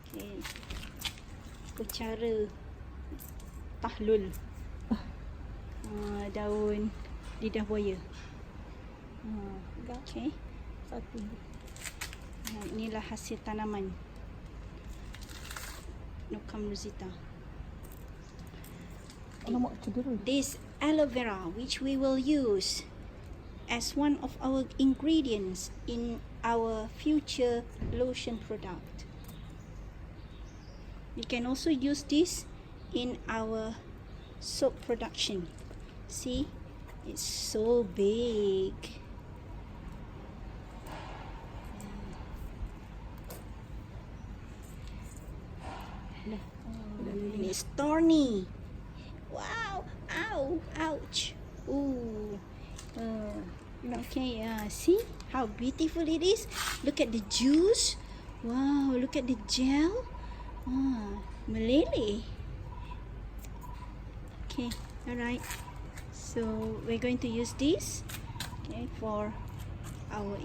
Okay. Cara tahlul. Daun lidah buaya. Okay. Satu. Inilah hasil tanaman Nocam rosita. Alamak, cedera. This aloe vera, which we will use as one of our ingredients in our future lotion product. We can also use this in our soap production. See, it's so big. And it's thorny. Wow! Ow! Ouch! Ooh. Okay. See how beautiful it is. Look at the juice. Wow! Look at the gel. Meleleh. Okay. Alright. So we're going to use this. Okay, for our